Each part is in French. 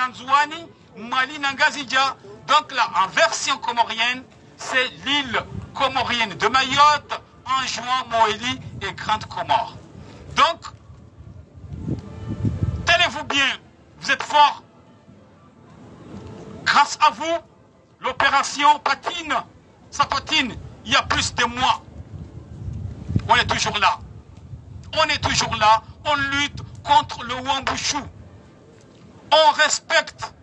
Nanzouani, Mali Nangazidja. Donc là, en version comorienne, c'est l'île comorienne de Mayotte, Anjouan, Moélie et Grande Comore. Donc, tenez-vous bien, vous êtes forts. Grâce à vous, l'opération patine, ça patine, il y a plus de mois. On est toujours là. On est toujours là, on lutte contre le Wambushu. On respecte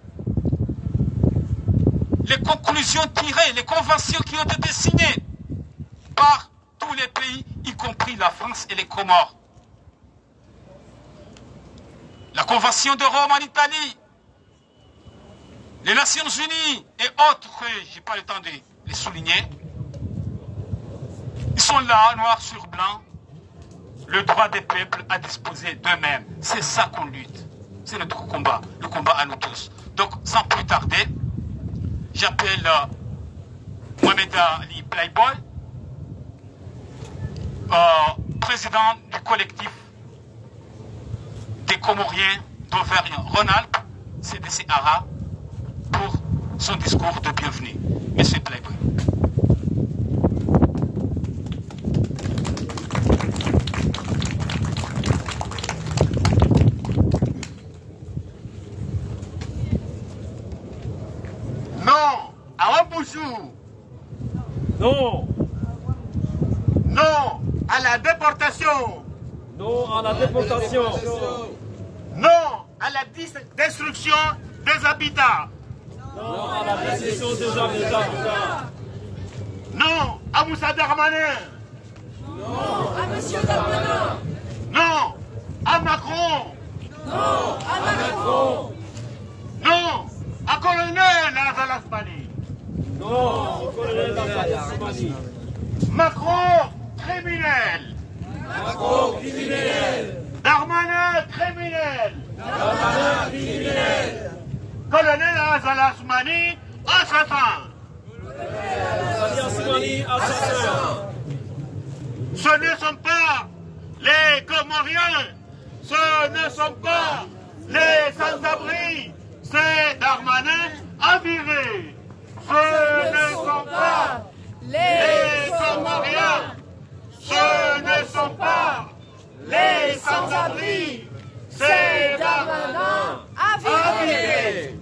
les conclusions tirées, les conventions qui ont été signées par tous les pays, y compris la France et les Comores. La Convention de Rome en Italie, les Nations Unies et autres, je n'ai pas le temps de les souligner, ils sont là, noir sur blanc, le droit des peuples à disposer d'eux-mêmes. C'est ça qu'on lutte. C'est notre combat, le combat à nous tous. Donc, sans plus tarder, j'appelle Mohamed Ali Playboy, président du collectif des Comoriens d'Auvergne-Rhône-Alpes, CDC-ARA, pour son discours de bienvenue. Monsieur Playboy. Non. Non à la déportation. Non à la déportation. Non à la destruction des habitats. Non à la destruction des habitats. Non à Moussa Darmanin. Non à Monsieur Darmanin. Non à Macron. Non à Macron. Non à Colonel Azalasmani. Non au colonel Azalasmani. Macron criminel. Macron criminel. Darmanin criminel. Darmanin criminel. Colonel Azalasmani assassin. Azalasmani assassin. Ce ne sont pas les Comoriens, ce ne sont pas les sans-abri, c'est Darmanin à virer. Ce ne sont pas les Comoriens, ce ne sont pas les sans-abri, c'est Darmanin à virer.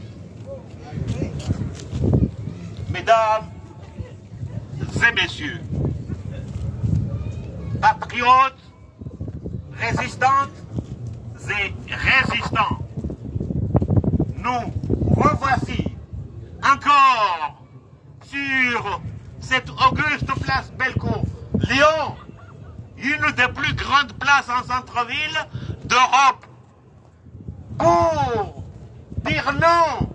Mesdames et messieurs, patriotes, résistantes et résistants, nous revoici encore sur cette auguste place Bellecour, Lyon, une des plus grandes places en centre-ville d'Europe, pour dire non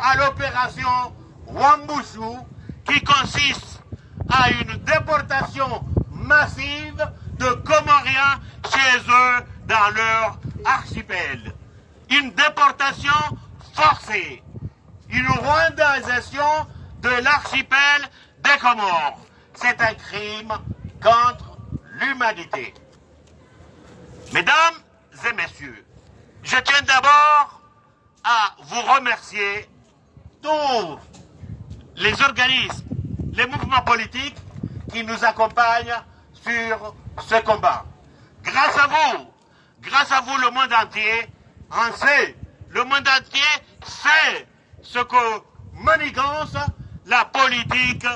à l'opération Wambushu, qui consiste à une déportation massive de Comoriens chez eux dans leur archipel. Une déportation forcée, une rwandisation de l'archipel des Comores. C'est un crime contre l'humanité. Mesdames et messieurs, je tiens d'abord à vous remercier tous les organismes, les mouvements politiques qui nous accompagnent sur ce combat. Grâce à vous le monde entier en sait, le monde entier sait ce que manigance la politique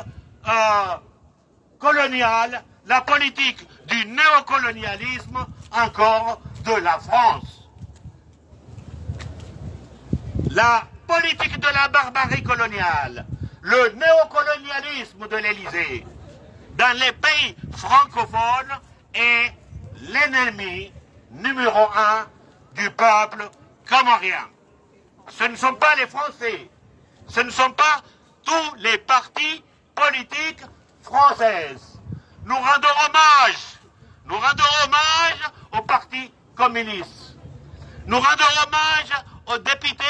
coloniale, la politique du néocolonialisme encore de la France. La politique de la barbarie coloniale, le néocolonialisme de l'Élysée, dans les pays francophones est l'ennemi numéro 1 du peuple comorien. Ce ne sont pas les Français, ce ne sont pas tous les partis politiques françaises. Nous rendons hommage au Parti communiste. Nous rendons hommage au député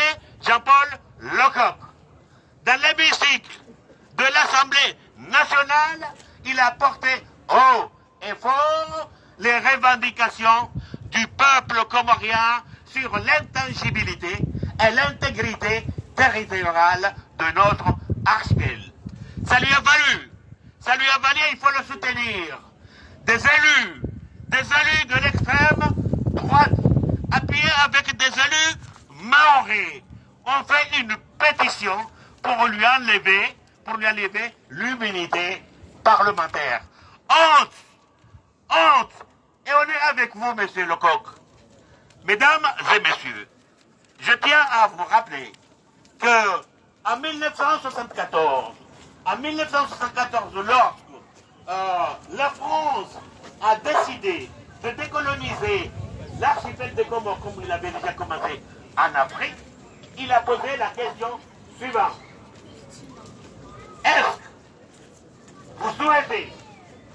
Jean-Paul Lecoq. Dans l'hémicycle de l'Assemblée nationale, il a porté haut et fort les revendications du peuple comorien sur l'intangibilité et l'intégrité territoriale de notre archipel. Ça lui a valu, il faut le soutenir, des élus de l'extrême droite, appuyés avec des élus maoris, ont fait une pétition pour lui enlever l'immunité parlementaire. Honte! Honte! Et on est avec vous, monsieur Lecoq. Mesdames et messieurs, je tiens à vous rappeler que en 1974, lorsque la France a décidé de décoloniser l'archipel des Comores, comme il avait déjà commencé en Afrique, il a posé la question suivante. Est-ce que vous souhaitez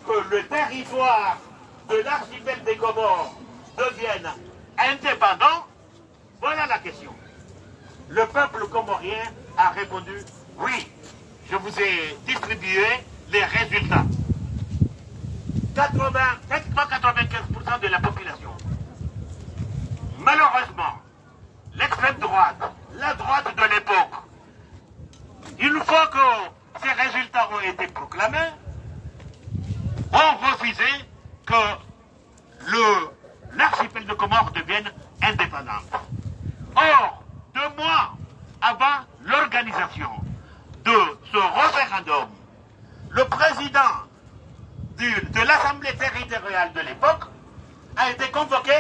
que le territoire de l'archipel des Comores devienne indépendant? Voilà la question. Le peuple comorien a répondu oui. Je vous ai distribué les résultats. 95% de la population. Malheureusement, l'extrême droite, la droite de l'époque, une fois que ces résultats ont été proclamés, ont refusé que l'archipel de Comores devienne indépendant. Or, 2 mois avant l'organisation de ce référendum, le président de l'Assemblée territoriale de l'époque a été convoqué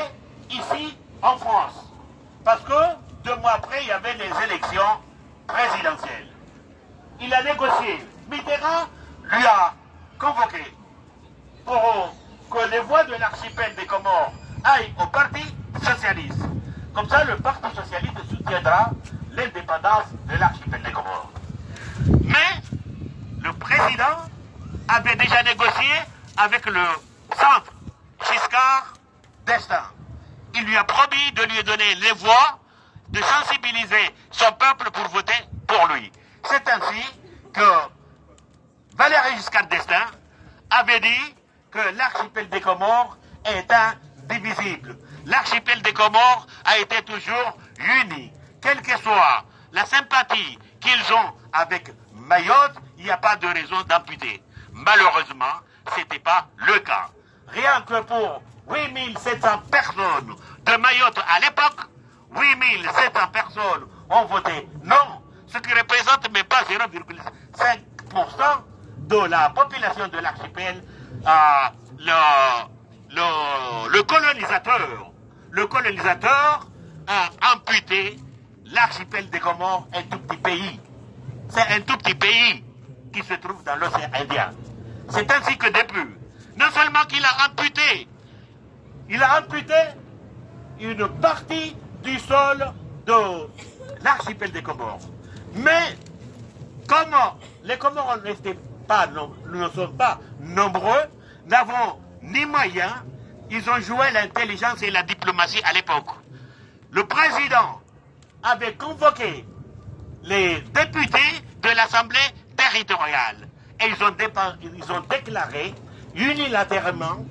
ici en France. Parce que 2 mois après, il y avait les élections présidentielles. Il a négocié. Mitterrand lui a convoqué pour que les voix de l'archipel des Comores aillent au Parti socialiste. Comme ça, le Parti socialiste soutiendra l'indépendance de l'archipel des Comores. Mais le président avait déjà négocié avec le centre Giscard d'Estaing. Il lui a promis de lui donner les voix, de sensibiliser son peuple pour voter pour lui. C'est ainsi que Valéry Giscard d'Estaing avait dit que l'archipel des Comores est indivisible. L'archipel des Comores a été toujours uni. Quelle que soit la sympathie qu'ils ont avec Mayotte, il n'y a pas de raison d'amputer. Malheureusement, ce n'était pas le cas. Rien que pour 8700 personnes de Mayotte à l'époque, 8700 personnes ont voté non, ce qui représente même pas 0,5% de la population de l'archipel. Le colonisateur a amputé l'archipel des Comores, un tout petit pays. C'est un tout petit pays qui se trouve dans l'océan Indien. C'est ainsi que depuis, non seulement qu'il a amputé, il a amputé une partie du sol de l'archipel des Comores. Mais, comme les Comores ne sont pas nombreux, n'avons ni moyens, ils ont joué l'intelligence et la diplomatie à l'époque. Le président avait convoqué les députés de l'Assemblée territoriale et ils ont déclaré unilatéralement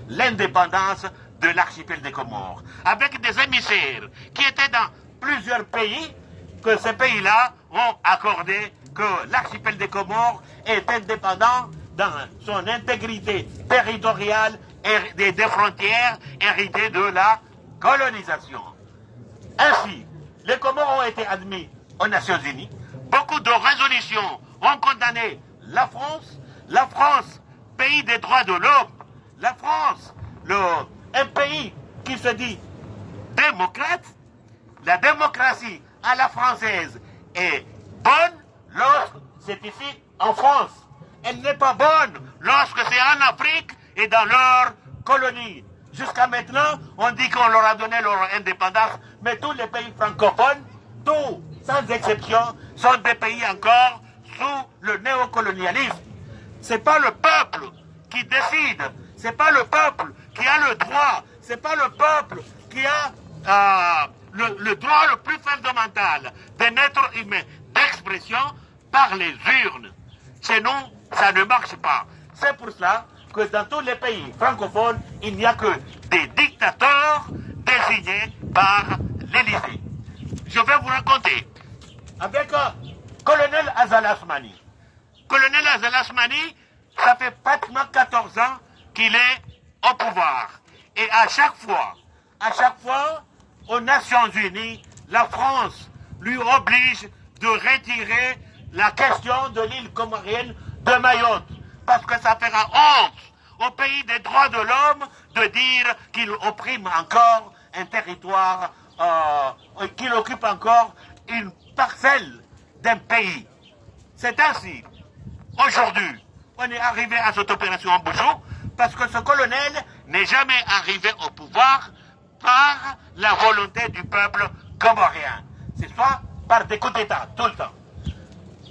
l'indépendance de l'archipel des Comores, avec des émissaires qui étaient dans plusieurs pays, que ces pays-là ont accordé que l'archipel des Comores est indépendant dans son intégrité territoriale et des frontières héritées de la colonisation. Ainsi, les Comores ont été admis aux Nations Unies. Beaucoup de résolutions ont condamné la France, pays des droits de l'homme, la France, un pays qui se dit démocrate. La démocratie à la française est bonne lorsque c'est ici en France. Elle n'est pas bonne lorsque c'est en Afrique et dans leur colonie. Jusqu'à maintenant, on dit qu'on leur a donné leur indépendance, mais tous les pays francophones, tous, sans exception, sont des pays encore sous le néocolonialisme. C'est pas le peuple qui décide, c'est pas le peuple qui a le droit, c'est pas le peuple qui a le droit le plus fondamental d'un être humain d'expression par les urnes. Chez nous, ça ne marche pas. C'est pour ça que dans tous les pays francophones, il n'y a que des dictateurs désignés par l'Élysée. Je vais vous raconter avec colonel Azal Asmani. Colonel Azal Asmani, ça fait pratiquement 14 ans qu'il est au pouvoir. Et à chaque fois, aux Nations Unies, la France lui oblige de retirer la question de l'île comorienne de Mayotte. Parce que ça fera honte au pays des droits de l'homme de dire qu'il opprime encore un territoire, qu'il occupe encore une parcelle d'un pays. C'est ainsi. Aujourd'hui, on est arrivé à cette opération en Bouchon parce que ce colonel n'est jamais arrivé au pouvoir par la volonté du peuple comorien. C'est soit par des coups d'État, tout le temps.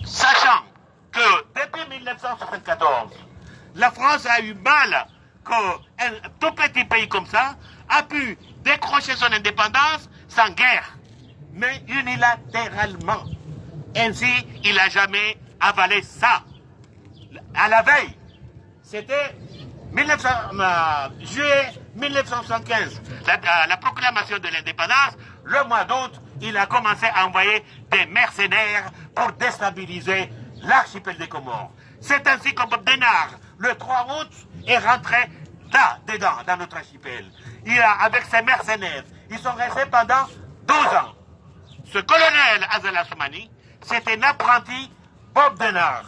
Sachant que depuis 1974, la France a eu mal qu'un tout petit pays comme ça a pu décrocher son indépendance sans guerre, mais unilatéralement. Ainsi, il n'a jamais avalé ça. À la veille, c'était juillet 1975, la proclamation de l'indépendance. Le mois d'août, il a commencé à envoyer des mercenaires pour déstabiliser l'archipel des Comores. C'est ainsi que Bob Denard, le 3 août, est rentré là, dedans, dans notre archipel. Avec ses mercenaires, ils sont restés pendant 12 ans. Ce colonel Azal Asmani, c'était un apprenti Bob Denard.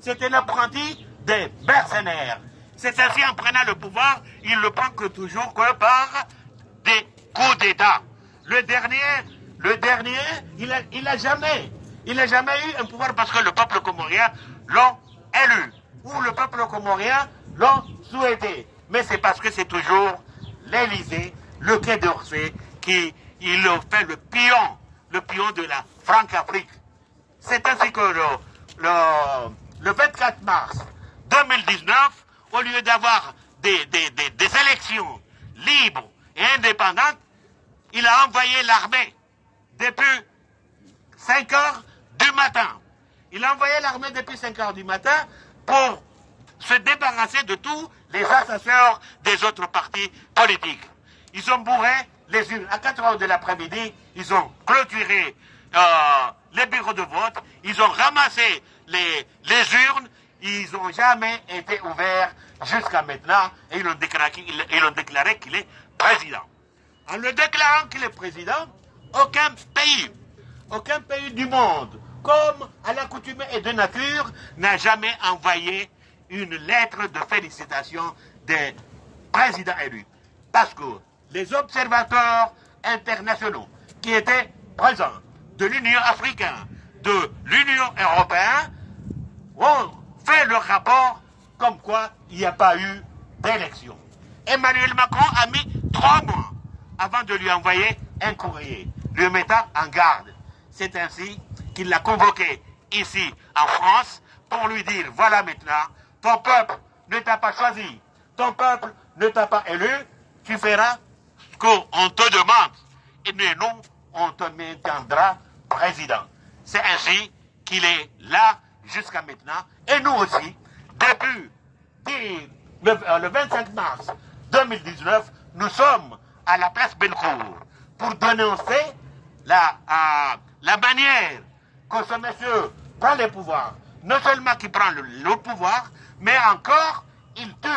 C'était l'apprenti des mercenaires. C'est ainsi, en prenant le pouvoir, il ne prend que toujours que par des coups d'État. Le dernier, il n'a jamais eu un pouvoir parce que le peuple comorien l'ont élu, ou le peuple comorien l'ont souhaité. Mais c'est parce que c'est toujours l'Élysée, le Quai d'Orsay, qui il fait le pion de la Franc-Afrique. C'est ainsi que le 24 mars 2019, au lieu d'avoir des élections libres et indépendantes, il a envoyé l'armée depuis 5 heures du matin. Il a envoyé l'armée depuis 5 heures du matin pour se débarrasser de tous les assesseurs des autres partis politiques. Ils ont bourré les urnes. À 4 heures de l'après-midi, ils ont clôturé les bureaux de vote, ils ont ramassé les urnes, ils n'ont jamais été ouverts jusqu'à maintenant et ils ont déclaré qu'il est président. En le déclarant qu'il est président, aucun pays du monde, comme à l'accoutumée et de nature, n'a jamais envoyé une lettre de félicitations des présidents élus. Parce que les observateurs internationaux qui étaient présents de l'Union africaine, de l'Union européenne, ont fait le rapport comme quoi il n'y a pas eu d'élection. Emmanuel Macron a mis 3 mois avant de lui envoyer un courrier, lui mettant en garde. C'est ainsi qu'il l'a convoqué ici en France pour lui dire, voilà maintenant, ton peuple ne t'a pas choisi, ton peuple ne t'a pas élu, tu feras ce qu'on te demande. Et nous, on te maintiendra président. C'est ainsi qu'il est là jusqu'à maintenant. Et nous aussi, depuis le 25 mars 2019, nous sommes à la place Bellecour pour dénoncer la manière que ce monsieur prend le pouvoir. Non seulement qu'il prend le pouvoir, mais encore il tue,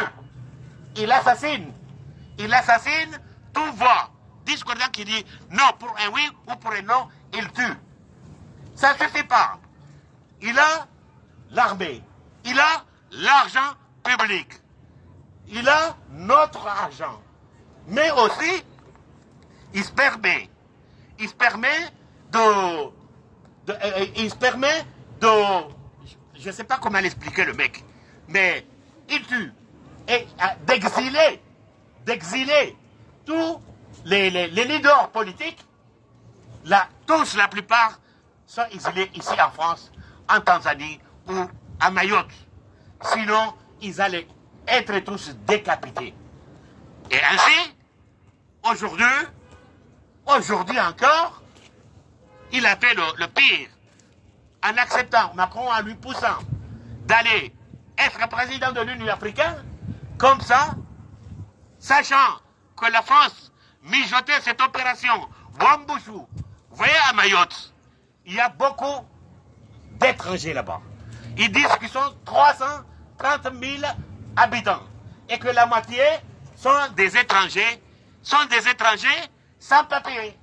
il assassine toute voix discordant qui dit non pour un oui ou pour un non, il tue. Ça ne suffit pas. Il a l'armée, il a l'argent public, il a notre argent, mais aussi il se permet de je ne sais pas comment l'expliquer le mec, mais il tue et d'exiler tous les leaders politiques, la plupart sont exilés ici en France, en Tanzanie ou à Mayotte. Sinon, ils allaient être tous décapités. Et ainsi, aujourd'hui encore, il a fait le pire. En acceptant, Macron en lui poussant d'aller être président de l'Union africaine, comme ça, sachant que la France mijotait cette opération Wambushu. Vous voyez, à Mayotte, il y a beaucoup d'étrangers là-bas. Ils disent qu'ils sont 330 000 habitants et que la moitié sont des étrangers sans papier,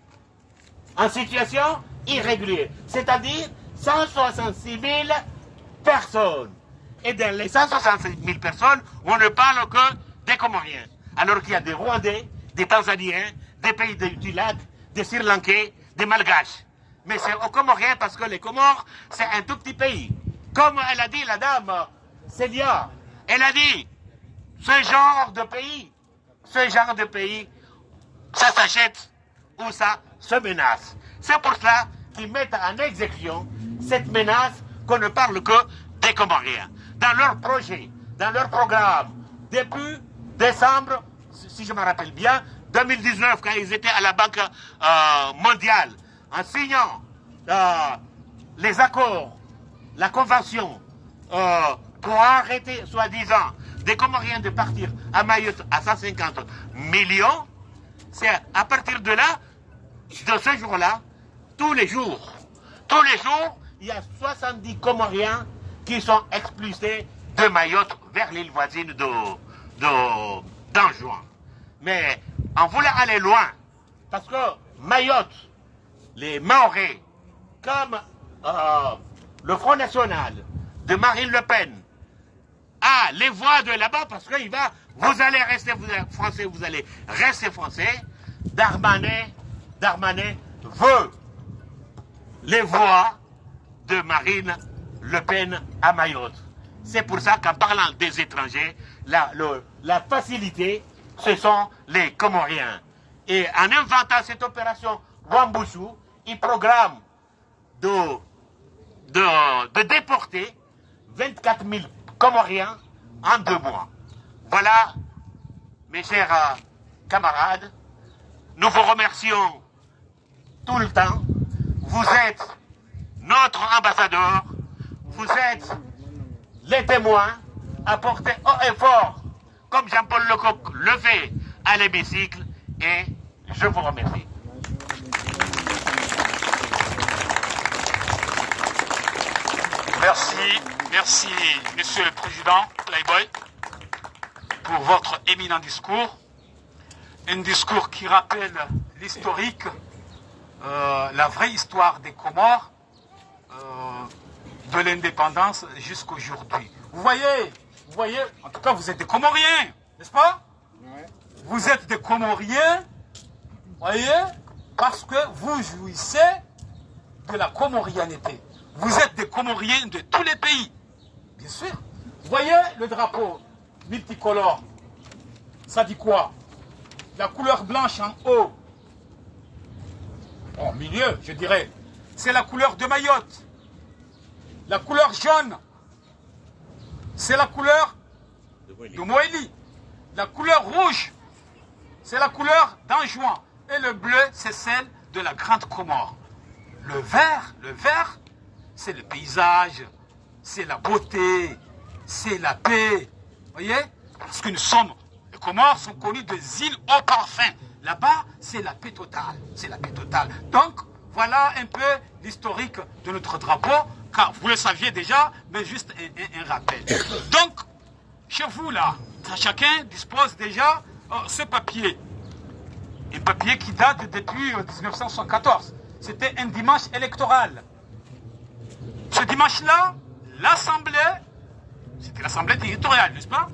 en situation irrégulière, c'est-à-dire 166 000 personnes. Et dans les 166 000 personnes, on ne parle que des Comoriens, alors qu'il y a des Rwandais, des Tanzaniens, des pays du lac, des Sri Lankais, des Malgaches. Mais c'est aux Comoriens parce que les Comores, c'est un tout petit pays. Comme elle a dit la dame Célia, elle a dit, ce genre de pays, ça s'achète ou ça se menace. C'est pour cela qu'ils mettent en exécution cette menace qu'on ne parle que des Comoriens. Dans leur projet, dans leur programme, depuis décembre, si je me rappelle bien, 2019, quand ils étaient à la Banque mondiale, en signant les accords, la convention pour arrêter, soi-disant, des Comoriens de partir à Mayotte à 150 millions, c'est à partir de là, de ce jour-là, tous les jours, il y a 70 Comoriens qui sont expulsés de Mayotte vers l'île voisine d'Anjouan. Mais on voulait aller loin, parce que Mayotte, les Mahorais, comme le Front National de Marine Le Pen, les voix de là-bas, parce qu'il va, vous allez rester français, vous allez rester français. Darmanin veut les voix de Marine Le Pen à Mayotte. C'est pour ça qu'en parlant des étrangers, la facilité, ce sont les Comoriens. Et en inventant cette opération Wambushu, il programme de déporter 24 000 Comoriens en 2 mois. Voilà, mes chers camarades, nous vous remercions tout le temps. Vous êtes notre ambassadeur, vous êtes les témoins à porter haut et fort, comme Jean-Paul Lecoq le fait à l'hémicycle, et je vous remercie. Merci, Monsieur le Président Playboy, pour votre éminent discours. Un discours qui rappelle l'historique, la vraie histoire des Comores, de l'indépendance jusqu'à aujourd'hui. Vous voyez, en tout cas vous êtes des Comoriens, n'est-ce pas? Ouais. Vous êtes des Comoriens, voyez, parce que vous jouissez de la comorianité. Vous êtes des Comoriens de tous les pays, bien sûr. Vous voyez le drapeau multicolore, ça dit quoi? La couleur blanche en haut, au milieu, je dirais, c'est la couleur de Mayotte. La couleur jaune, c'est la couleur de Moélie. La couleur rouge, c'est la couleur d'Anjouan. Et le bleu, c'est celle de la Grande Comore. Le vert, c'est le paysage, c'est la beauté, c'est la paix. Vous voyez? Parce que les Comores sont connus des îles au parfum. Là-bas, c'est la paix totale. C'est la paix totale. Donc, voilà un peu l'historique de notre drapeau, car vous le saviez déjà, mais juste un rappel. Donc, chez vous là, chacun dispose déjà ce papier. Un papier qui date depuis 1974. C'était un dimanche électoral. Ce dimanche-là, l'Assemblée, c'était l'Assemblée territoriale, n'est-ce pas?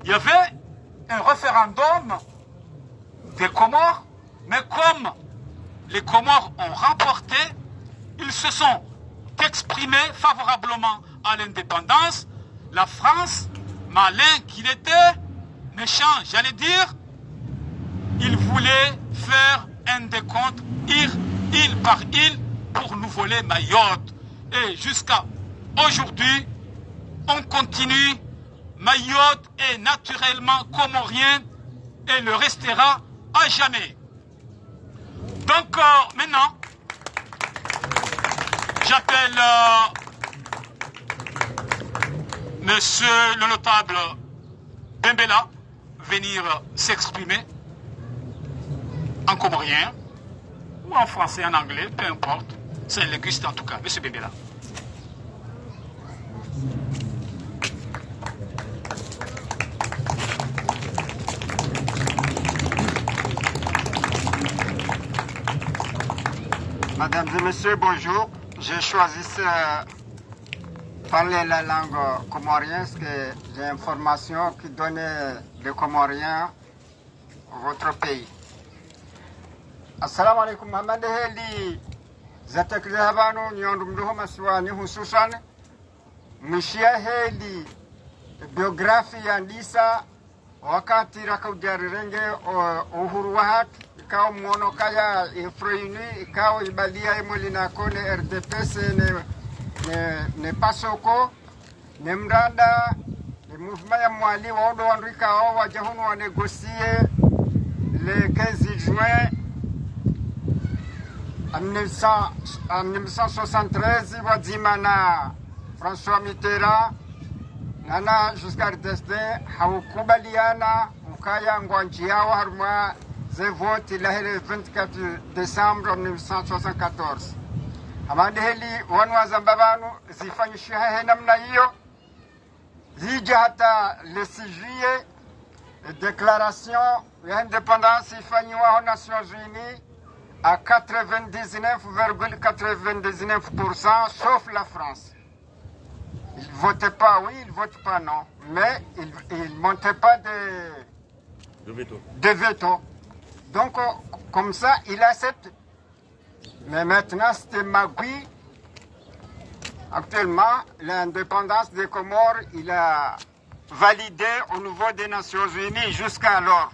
Il y avait un référendum des Comores, mais comme les Comores ont remporté, ils se sont exprimés favorablement à l'indépendance. La France, malin qu'il était, méchant, j'allais dire, il voulait faire un décompte île par île pour nous voler Mayotte. Et jusqu'à aujourd'hui, on continue. Mayotte est naturellement comorien et le restera à jamais. Donc maintenant, j'appelle Monsieur le notable Bembela venir s'exprimer en comorien. ou en français, en anglais, peu importe. C'est linguiste en tout cas, M. Bembela. Mesdames et messieurs, bonjour. J'ai choisi parler la langue comorienne parce que j'ai information qui donne les Comoriens votre pays. Assalamu alaikum. Hamad heli zatakrihabanu nyondum duhoma siwani hususan mishia heli biografia andisa wakati rakaujarirenge uhuru wa hatu ikawa mwono kaya ifreini ikawa ibalia imoli na kone RDPC ne pasoko ne mranda ne mouvement ya mwali wa ondo wandrika wa wajahunu wa negocie le 15 juin en 1973 wazima na François Mitterrand nana Giscard d'Estaing haukubaliana ukaya ngwanji yao haruma ze vote la 24 décembre 1974. Amande heli wanu wa Zambabanu zifanyishia namna hiyo zija hata le 6 juillet déclaration d'indépendance ifanywa aux Nations Unies à 99,99% sauf la France. Ils ne votaient pas oui, ils ne votent pas non, mais ils ne montaient pas de veto. Donc comme ça, il accepte. Mais maintenant, c'était Magui. Actuellement, l'indépendance des Comores, il a validé au niveau des Nations Unies jusqu'à alors.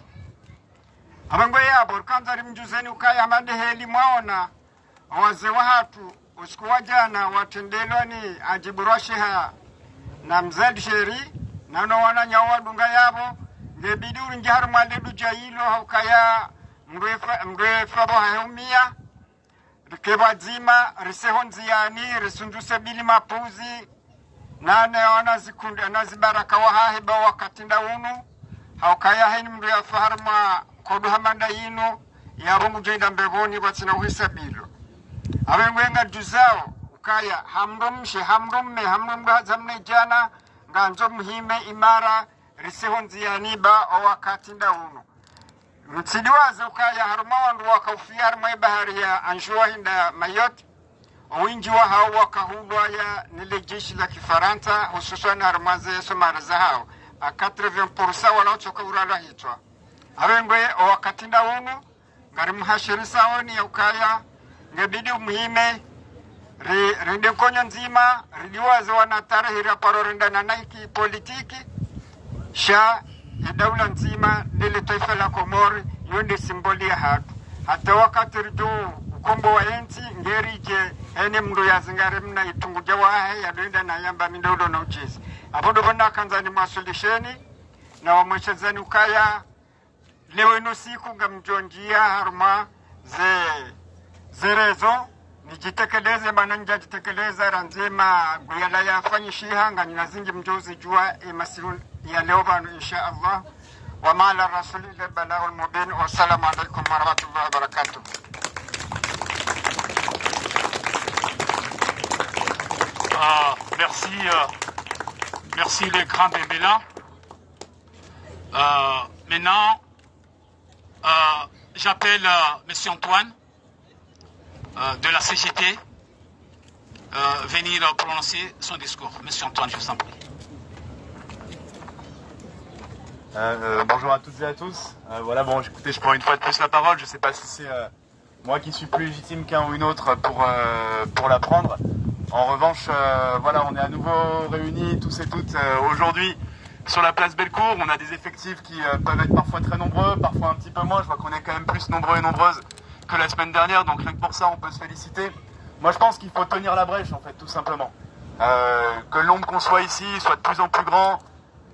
Abangoya borkanza mjuzeni ukaya madeheli mwaona wazee wa hatu usiku wa jana watendeloni ajiburashiha na mzadi sheri nano wananyawa dunga yabo ngebiduru njahar maledu jailo ukaya mrefa bo haumia rikebazima risehonziani risunduse bili mapuzi nane wanazikunda nazibaraka wahahiba wakatinda unu haukaya haini mrefa faharma kodu hamanda yino yarongu jenda mbegoni batsina uhisabilo abengwenga duzao ukaya hamdom zamne jana nganzo muhime imara risehonziani ba owakatinda uno mtsidiwaza ukaya haruma wandu wakaufia haruma bahari ya Anjou hinda Mayotte wingi wa hao wakahulwa ya nile jeshi la Kifaransa hususan haruma za somara za hao a 80% wanaotoka urala hitwa abengwe owakatinda uno ngari muhashiri saoni ya ukaya ngebidi muhime rinde konya nzima ridiwaze wanatara hira parorinda na naiki politiki sha ya daula nzima lile taifa la Komori yonde simboli ya hatu hata wakati rido ukombo wa enti ngerije ene mndo ya zingare mna itunguja wahe ya doenda na yamba mindolo na uchizi abodo banda kanzani masolisheni na wamweshezani ukaya leo ino siku nga mjonjia haruma zerezo nijitekeleze mananja jitekeleza ranzema guyala ya fanyishiha nga ninazingi mjozi jua masiru ya leo banu insha Allah wa mala rasuli balagul mubin wa salamu alaikum wa rahmatullahi wa barakatuh. Merci les grands Bembela. Maintenant j'appelle M. Antoine de la CGT venir prononcer son discours. M. Antoine, je vous en prie. Bonjour à toutes et à tous. Voilà, bon, écoutez, je prends une fois de plus la parole. Je ne sais pas si c'est moi qui suis plus légitime qu'un ou une autre pour la prendre. En revanche, voilà, on est à nouveau réunis tous et toutes aujourd'hui sur la place Bellecour. On a des effectifs qui peuvent être parfois très nombreux, parfois un petit peu moins. Je vois qu'on est quand même plus nombreux et nombreuses que la semaine dernière, donc rien que pour ça, on peut se féliciter. Moi, je pense qu'il faut tenir la brèche, en fait, tout simplement. Que le nombre qu'on soit ici soit de plus en plus grand,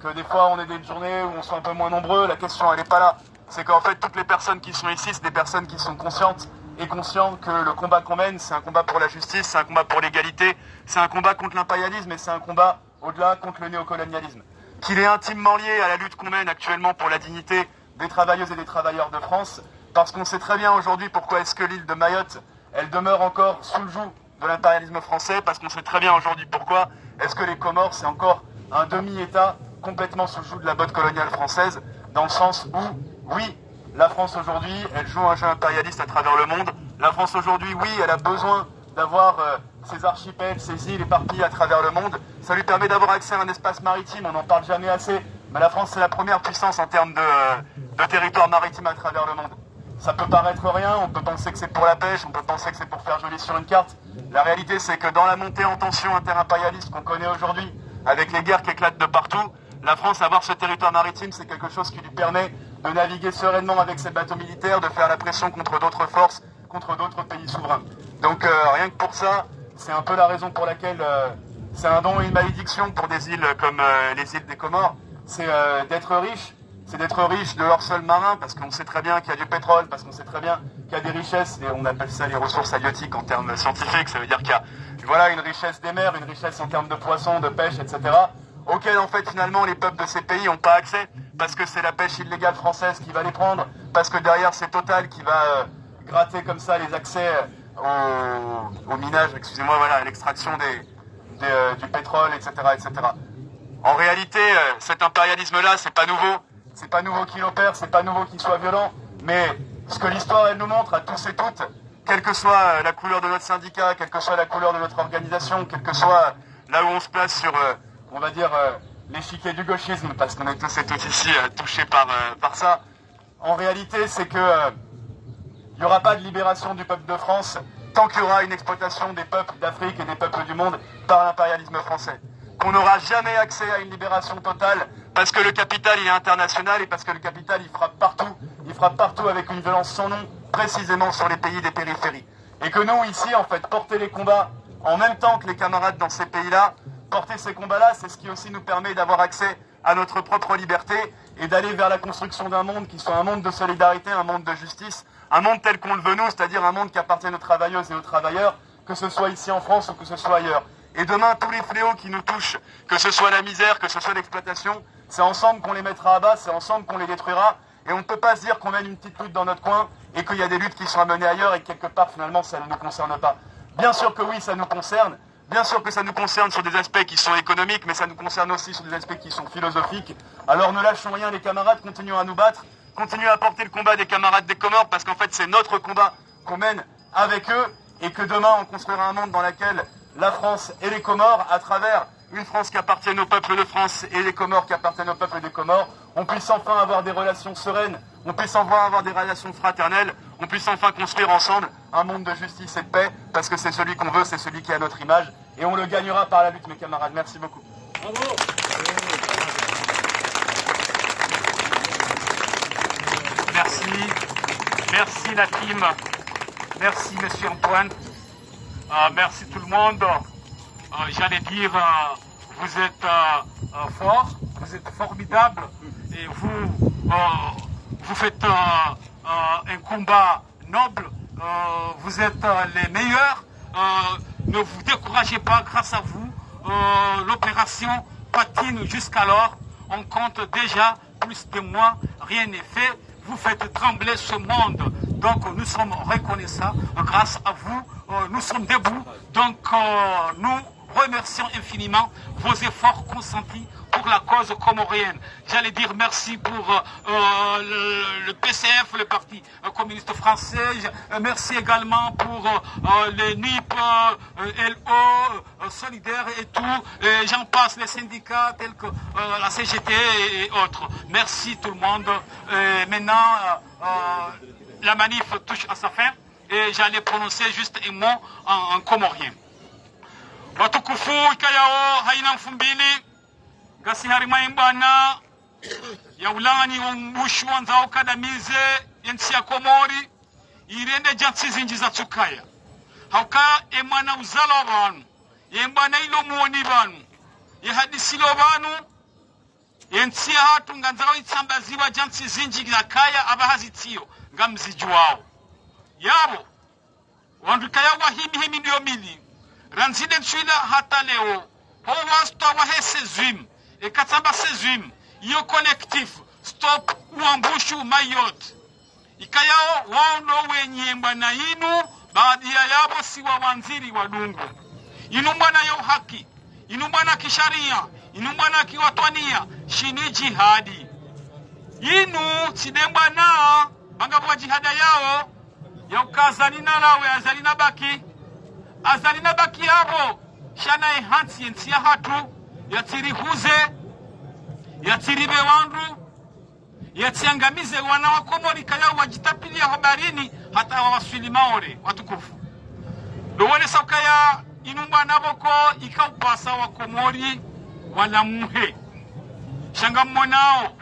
que des fois on ait des journées où on soit un peu moins nombreux. La question, elle n'est pas là. C'est qu'en fait, toutes les personnes qui sont ici, c'est des personnes qui sont conscientes et conscients que le combat qu'on mène, c'est un combat pour la justice, c'est un combat pour l'égalité, c'est un combat contre l'impérialisme et c'est un combat au-delà contre le néocolonialisme. Qu'il est intimement lié à la lutte qu'on mène actuellement pour la dignité des travailleuses et des travailleurs de France, parce qu'on sait très bien aujourd'hui pourquoi est-ce que l'île de Mayotte, elle demeure encore sous le joug de l'impérialisme français, parce qu'on sait très bien aujourd'hui pourquoi est-ce que les Comores, c'est encore un demi-État complètement sous le joug de la botte coloniale française, dans le sens où, oui, la France aujourd'hui, elle joue un jeu impérialiste à travers le monde. La France aujourd'hui, oui, elle a besoin d'avoir ses archipels, ses îles éparpillées à travers le monde. Ça lui permet d'avoir accès à un espace maritime, on n'en parle jamais assez. Mais la France, c'est la première puissance en termes de territoire maritime à travers le monde. Ça peut paraître rien, on peut penser que c'est pour la pêche, on peut penser que c'est pour faire joli sur une carte. La réalité, c'est que dans la montée en tension interimpérialiste qu'on connaît aujourd'hui, avec les guerres qui éclatent de partout, la France, avoir ce territoire maritime, c'est quelque chose qui lui permet de naviguer sereinement avec ses bateaux militaires, de faire la pression contre d'autres forces, contre d'autres pays souverains. Donc rien que pour ça, c'est un peu la raison pour laquelle c'est un don et une malédiction pour des îles comme les îles des Comores, c'est d'être riche. C'est d'être riche de leur sol marin, parce qu'on sait très bien qu'il y a du pétrole, parce qu'on sait très bien qu'il y a des richesses, et on appelle ça les ressources halieutiques en termes scientifiques. Ça veut dire qu'il y a voilà, une richesse des mers, une richesse en termes de poissons, de pêche, etc., auxquelles en fait finalement les peuples de ces pays n'ont pas accès, parce que c'est la pêche illégale française qui va les prendre, parce que derrière c'est Total qui va gratter comme ça les accès au minage, excusez-moi, voilà, à l'extraction du pétrole, etc., etc. En réalité, cet impérialisme-là, c'est pas nouveau. C'est pas nouveau qu'il opère, c'est pas nouveau qu'il soit violent, mais ce que l'histoire elle nous montre à tous et toutes, quelle que soit la couleur de notre syndicat, quelle que soit la couleur de notre organisation, quelle que soit là où on se place sur, on va dire, l'échiquier du gauchisme, parce qu'on est tous et toutes ici touchés par ça, en réalité c'est que il n'y aura pas de libération du peuple de France tant qu'il y aura une exploitation des peuples d'Afrique et des peuples du monde par l'impérialisme français. Qu'on n'aura jamais accès à une libération totale parce que le capital il est international et parce que le capital il frappe partout avec une violence sans nom, précisément sur les pays des périphéries. Et que nous ici en fait porter les combats en même temps que les camarades dans ces pays-là, porter ces combats-là, c'est ce qui aussi nous permet d'avoir accès à notre propre liberté et d'aller vers la construction d'un monde qui soit un monde de solidarité, un monde de justice, un monde tel qu'on le veut nous, c'est-à-dire un monde qui appartient aux travailleuses et aux travailleurs, que ce soit ici en France ou que ce soit ailleurs. Et demain, tous les fléaux qui nous touchent, que ce soit la misère, que ce soit l'exploitation, c'est ensemble qu'on les mettra à bas, c'est ensemble qu'on les détruira. Et on ne peut pas se dire qu'on mène une petite lutte dans notre coin et qu'il y a des luttes qui sont à mener ailleurs et que quelque part, finalement, ça ne nous concerne pas. Bien sûr que oui, ça nous concerne. Bien sûr que ça nous concerne sur des aspects qui sont économiques, mais ça nous concerne aussi sur des aspects qui sont philosophiques. Alors ne lâchons rien, les camarades, continuons à nous battre, continuons à porter le combat des camarades des Comores, parce qu'en fait, c'est notre combat qu'on mène avec eux et que demain, on construira un monde dans lequel la France et les Comores, à travers une France qui appartient au peuple de France et les Comores qui appartiennent au peuple des Comores, on puisse enfin avoir des relations sereines, on puisse enfin avoir des relations fraternelles, on puisse enfin construire ensemble un monde de justice et de paix, parce que c'est celui qu'on veut, c'est celui qui est à notre image, et on le gagnera par la lutte, mes camarades. Merci beaucoup. Bravo. Merci. Merci la team. Merci monsieur Antoine. Merci tout le monde. J'allais dire, vous êtes forts, vous êtes formidables et vous faites un combat noble. Vous êtes les meilleurs. Ne vous découragez pas, grâce à vous. L'opération patine jusqu'alors. On compte déjà plus de mois. Rien n'est fait. Vous faites trembler ce monde. Donc nous sommes reconnaissants. Grâce à vous, nous sommes debout. Donc nous remercions infiniment vos efforts consentis pour la cause comorienne. J'allais dire merci pour le PCF, le Parti communiste français. Merci également pour les NIP, LO, Solidaire et tout. J'en passe, les syndicats tels que la CGT et autres. Merci tout le monde. Maintenant, la manif touche à sa fin et j'allais prononcer juste un mot en comorien. Watukufu ikayao haina mfumbili gasi harima imbana ya ulani umbushu wanzao kadamize yensi ya Komori irende jansi zinji za tsukaya hauka emana uzalo banu yembana ilo muoni banu ye hadisilo banu yensi ya hatu nganzao itsambaziwa jansi zinji za kaya abahazitiyo ngamzijuwao yabo wandukaya wahimi ndio mili Ranzide nswila hata leo ho wasta wa hesezwim e katsamba sezwim yo collectif stop uambushu Mayotte ikayao wao wenye mbana inu baadhi ya yabo si wa wanziri wa dungu inu mbana ya haki inu mbana kisharia inu mbana kiwatwania shini jihadi inu sidemba na bangabwa jihada yao ya ukazalina lawe azalina baki yabo shana ehansi ensi ya hatu yatirihuze yatiribe wandu yatiangamize wana wa Komori kayao wajitapilia habarini hata wawaswili maore watukufu dowone saukaya inumba naboko ikaupasa wa Komori wala muhe shanga mmonao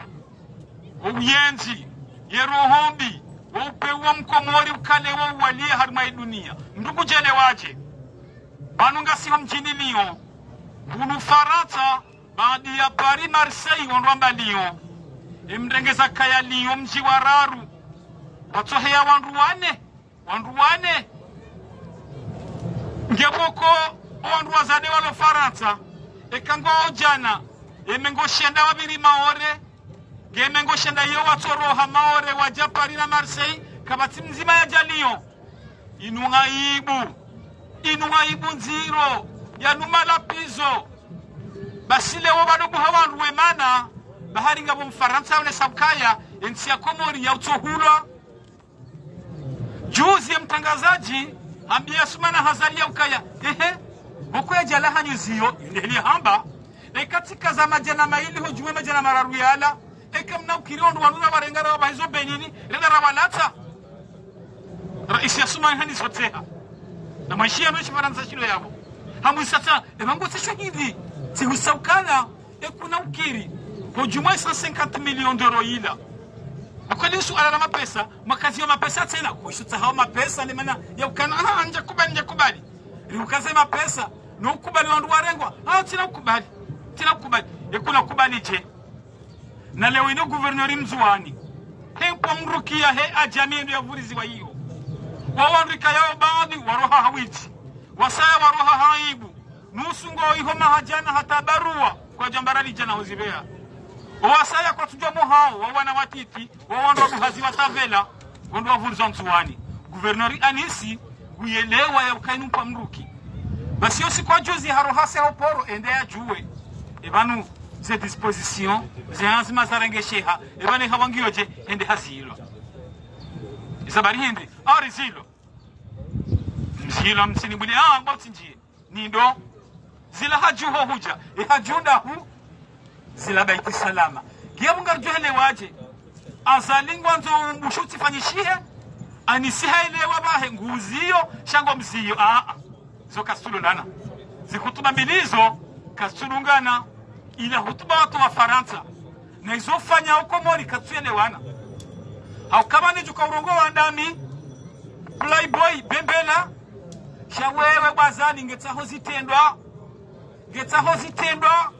uyenzi yerohombi waupewa mkomori ukale wa uwalie harumai dunia ndugu jele waje banunga siho mjini Lyon bunu Faransa baadi ya Paris Marseille wandwamba Lyon imrengeza kaya Lyon mji wararu watohea wanduwane ngeboko wandu wazade walo Faransa ekango ojana emengo shenda wabiri maore gemengo shenda yo watoroha maore waja Paris na Marseille kabati mzima ya Lyon inungaibu nziro yanuma lapizo basile wo badugu hawandu wemana bahari ngabo mfaransa ule sabkaya ensi ya Komori ya utohulwa juzi ya mtangazaji ambia sumana hazalia ukaya boko ya jalaha nyuziyo ndeli hamba katika za majana maili hujume majana mararu yala kamna ukirondo wanuna warengara wabahizo benini renda rawalata raisi ya sumana hani soteha na maisha ya noshi Faransa shilo yabo hamu sasa emango sisho hivi tihusaukana kuna ukiri hujuma 150 millions d'euros ila akweli suala la mapesa makazi ya mapesa tena kushutsa hao mapesa ni maana ya ukana anja kubali ukaze mapesa no ukubali wandu warengwa tena ukubali yakuna kubali je na leo ino guvernori mzuani hempo mrukia ajamii ndio yavurizi wa hiyo wawanrika yao baadhi waroha hawiti wasaya waroha haibu nusu ngo ihoma hajana hata barua kwa jambarali jana huzibea wasaya kwa tujomo hao wawana watiti wawandu wabuhazi watavela wandu wavuriza msuwani guvernori anisi uyelewa ya ukainumpa mruki basi yosi kwa juzi harohase hoporo ende ya juwe ebanu ze disposition ze hanzima zarengesheha ebane hawangiyoje ende hasilo isabari hindi zilo msilo msini buli mboti njie nindo zila hajuho huja hajunda hu zila baiti salama giabunga juhele waje azalingwa nzo mbushuti fanyishihe anisiha elewa bahe nguziyo shango mziyo zo kastulu nana zikutuba milizo kastulungana ila hutuba watu wa Faransa na izofanya Komori katuyelewana haukabani juka urongo wa ndami playboy bembela shawewe bazali ngetaho zitendwa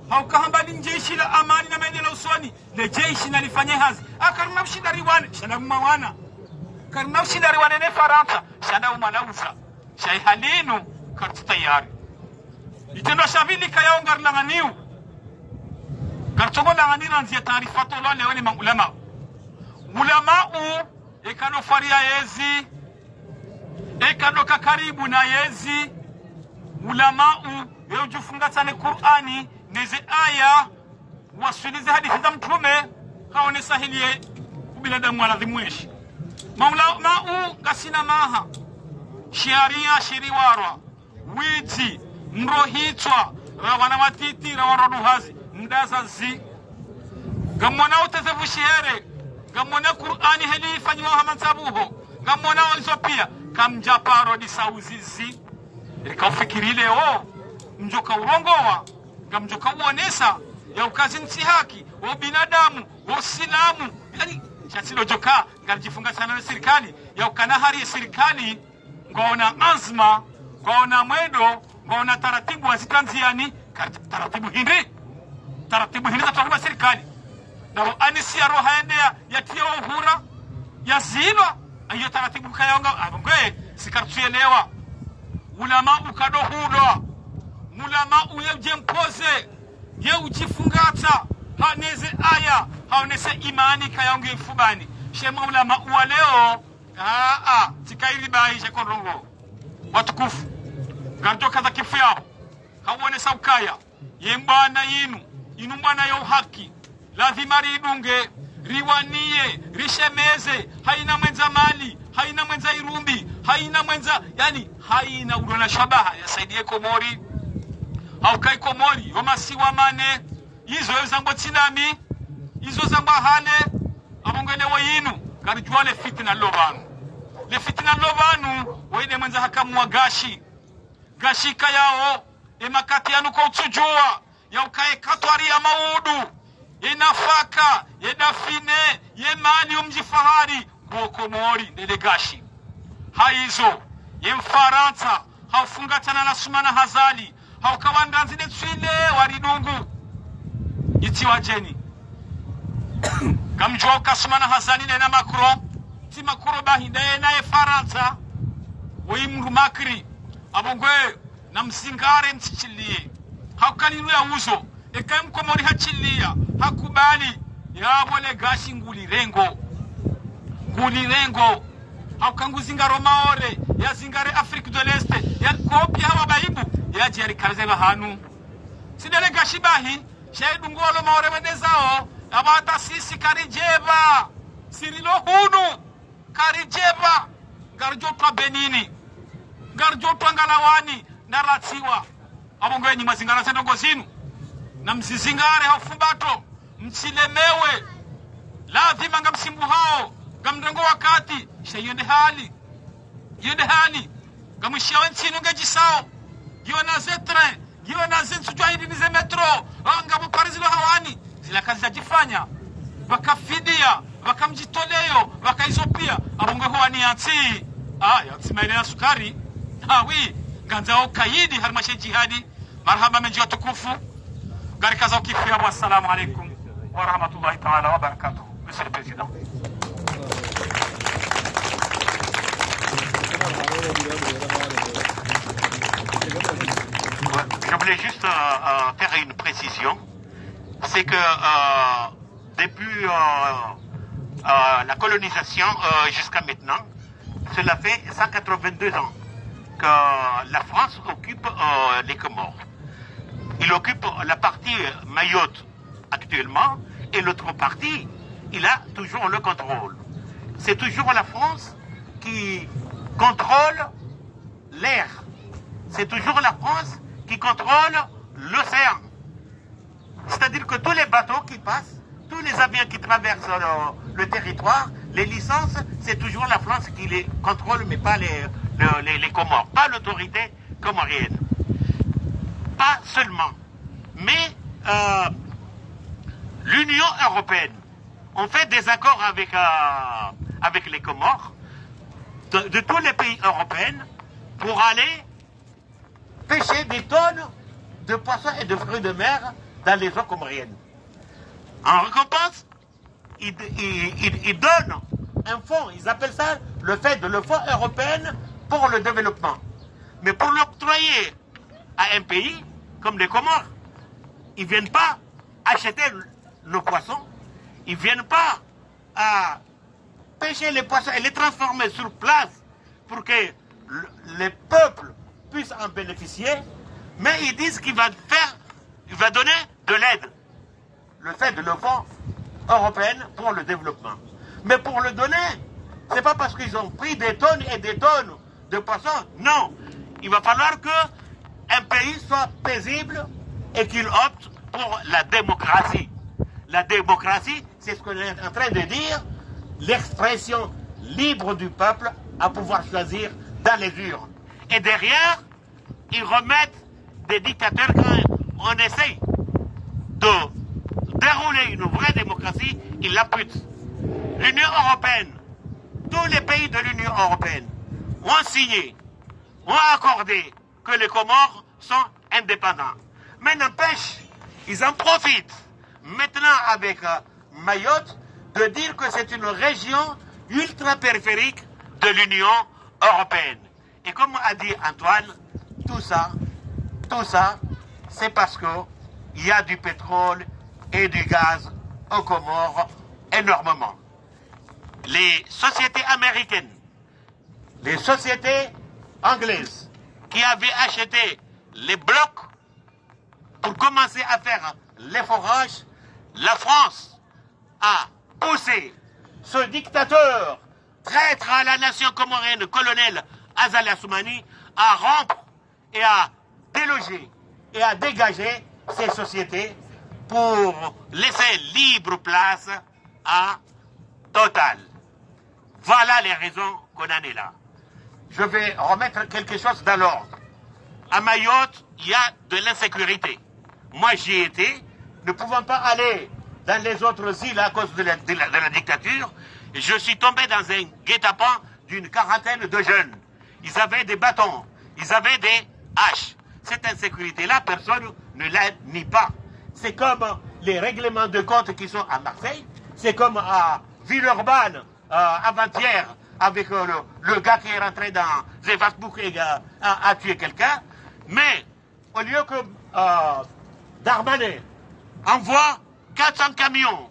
haukahambali njeshi la amani na maendeleo usoni le jeshi nalifanya hazi akaruna ushindari wane shanda mmawana karuna ushindari wane ne Faransa shanda umalauza shai halinu kartu tayari itendo shavili kayaongar langaniu kartogo langanira nzia taarifato lo leo ni maulama ekano faria yezi ekano kakaribu na yezi yeujufunga tane Qur'ani neze aya wasulize hadithi za mtume haone sahilie binadamu aladhimweshi gasina maha shiaria shiriwarwa witi mrohitwa rawana watiti rawana duhazi mdaza zi gamona utezevu shihere gamona Qur'ani heli fanywa hamansabuho gamona Ethiopia kamjaparo di sauzizi ikafikiri leo mjoka urongowa gamjoka uonesa ya ukazi nsi haki wa binadamu wa Uislamu yani chasilo joka ngalijifunga sana na serikali ya ukanahari ya serikali ngaona azma ngaona mwedo ngaona taratibu wazikanziani taratibu hindi za serikali na anisi ya roha endea yatia uhura ya zilwa ayo taratibu kayonga abongwe sikartuelewa ulama ukadohulwa mulama uyeje mpoze ye ujifungata haneze aya haonese imani kayonge ifubani she maulama uwa leo tikaili bai she korongo watukufu garjo kaza kifu yao hauone saukaya yembana inu mwana ya uhaki lazima ridunge riwanie rishemeze haina mwenza mali haina mwenza irumbi haina mwenza yani haina udona shabaha yasaidie Komori haukai Komori yomasiwa mane izo zango tsinami izo zango hale abongene wayinu garjwa le fitna lobanu waide mwenza hakamwa gashika yao emakati yanu kwa utujua ya ukae katwari ya maudu ye nafaka ye dafine ye mali umjifahari kwa Komori delegashi haizo ye Mfaransa haufungatana na Sumana Hazali haukawandanzi netswile waridungu itiwa jeni kamjua ukasumana Hazali na Macron ti Macron bahinde na ye Faransa wimru makri abongwe na msingare ntichilie haukaliru ya uzo eka Mkomori hachilia hakubali yabole gashi ngulirengo haukanguzingaro maore ya zingare Afrique de l'Est ya kopi hawa baibu ya jeri karzeba hanu sidele gashi bahi shaidu ngolo maore wendezao abata sisi karijeba sirilo hunu karijeba garjotwa Benini garjotwa Ngalawani naratiwa abongweni mazingara sendongo zinu na mzizingare haufumbato msilemewe lazima ngamsimbu hao ngamrengo wakati shayende hali ngamwishiawe nsinu ngejisao giona zetre giona zensujwa hindi nize metro ngamu parizilo hawani zila kazi za jifanya wakafidia wakamjitoleyo wakaisopia abongwe huwani yatsi maile ya sukari ganzao kaidi halmashe jihadi marhaba menjiwa tukufu gari kaza ukifia wassalamu alaikum wa rahmatullahi ta'ala wa barakatuh. Monsieur le Président. Je voulais juste faire une précision, c'est que depuis la colonisation jusqu'à maintenant, cela fait 182 ans que la France occupe les Comores. Il occupe la partie Mayotte actuellement et l'autre partie, il a toujours le contrôle. C'est toujours la France qui contrôle l'air. C'est toujours la France qui contrôle l'océan. C'est-à-dire que tous les bateaux qui passent, tous les avions qui traversent le territoire, les licences, c'est toujours la France qui les contrôle, mais pas les Comores, pas l'autorité comorienne. Pas seulement. Mais l'Union européenne, on fait des accords avec les Comores, de tous les pays européens, pour aller pêcher des tonnes de poissons et de fruits de mer dans les eaux comoriennes. En récompense, ils donnent un fonds, ils appellent ça le fonds européen pour le développement. Mais pour l'octroyer à un pays comme les Comores, ils ne viennent pas acheter le poisson, ils ne viennent pas pêcher les poissons et les transformer sur place pour que les peuples puissent en bénéficier, mais ils disent qu'il va donner de l'aide, le fonds européen pour le développement. Mais pour le donner, ce n'est pas parce qu'ils ont pris des tonnes et des tonnes de poissons, non. Il va falloir qu'un pays soit paisible et qu'il opte pour la démocratie. La démocratie, c'est ce qu'on est en train de dire, l'expression libre du peuple à pouvoir choisir dans les urnes. Et derrière, ils remettent des dictateurs quand on essaye de dérouler une vraie démocratie, ils l'amputent. L'Union européenne, tous les pays de l'Union européenne ont signé, ont accordé que les Comores sont indépendants. Mais n'empêche, ils en profitent maintenant avec Mayotte de dire que c'est une région ultra-périphérique de l'Union européenne. Et comme a dit Antoine, tout ça, c'est parce qu'il y a du pétrole et du gaz aux Comores énormément. les sociétés américaines, les sociétés anglaises qui avaient acheté les blocs pour commencer à faire les forages, la France a poussé ce dictateur traître à la nation comorienne, colonel Azali Assoumani, à rompre et à déloger et à dégager ces sociétés pour laisser libre place à Total. Voilà les raisons qu'on en est là. Je vais remettre quelque chose dans l'ordre. À Mayotte, il y a de l'insécurité. Moi, j'y ai été. Ne pouvant pas aller dans les autres îles à cause de la dictature, je suis tombé dans un guet-apens d'une quarantaine de jeunes. Ils avaient des bâtons, ils avaient des haches. Cette insécurité-là, personne ne la nie pas. C'est comme les règlements de compte qui sont à Marseille, c'est comme à Villeurbanne, avant-hier, avec le gars qui est rentré dans les Facebook et a tué quelqu'un. Mais au lieu que Darmanin envoie 400 camions,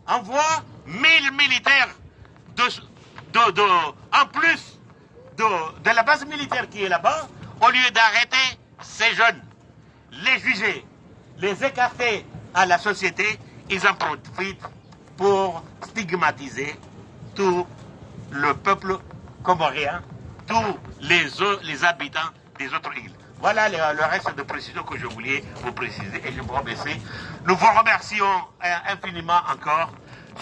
envoie 1000 militaires en plus de la base militaire qui est là-bas, au lieu d'arrêter ces jeunes, les juger, les écarter à la société, ils en profitent pour stigmatiser tout le peuple comorien, tous les habitants des autres îles. Voilà le reste de précision que je voulais vous préciser et je vous remercie. Nous vous remercions infiniment encore.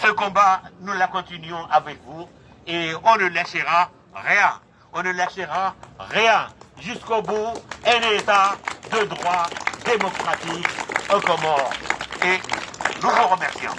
Ce combat, nous la continuons avec vous et on ne lâchera rien. On ne lâchera rien jusqu'au bout. Un État de droit démocratique aux Comores. Et nous vous remercions.